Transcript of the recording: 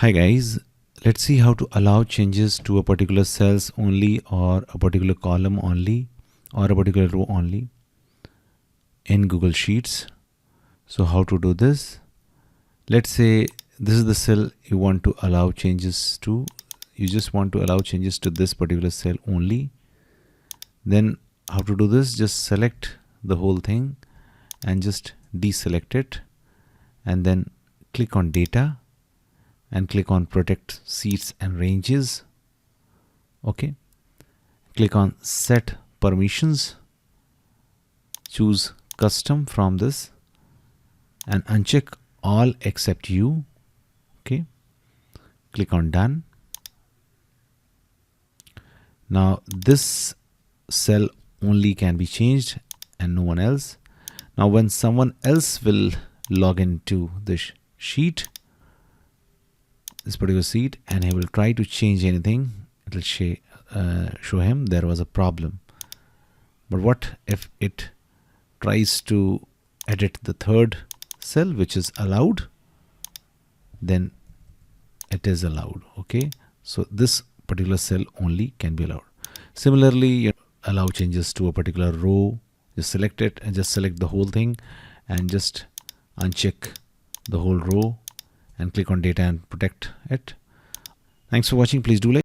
Hi guys, let's see how to allow changes to a particular cells only, or a particular column only, or a particular row only in Google Sheets. So how to do this? Let's say this is the cell you want to allow changes to. You just want to allow changes to this particular cell only. Then how to do this? Just select the whole thing and just deselect it, and then click on data and click on protect seats and ranges. Okay, click on set permissions, choose custom from this and uncheck all except you. Okay, click on done. Now this cell only can be changed and no one else. Now when someone else will log into this sheet, this particular sheet, and he will try to change anything, it will show him there was a problem. But what if it tries to edit the third cell, which is allowed? Then it is allowed. Okay, so this particular cell only can be allowed. Similarly, you allow changes to a particular row. Just select it and just select the whole thing and just uncheck the whole row and click on data and protect it. Thanks for watching. Please do like.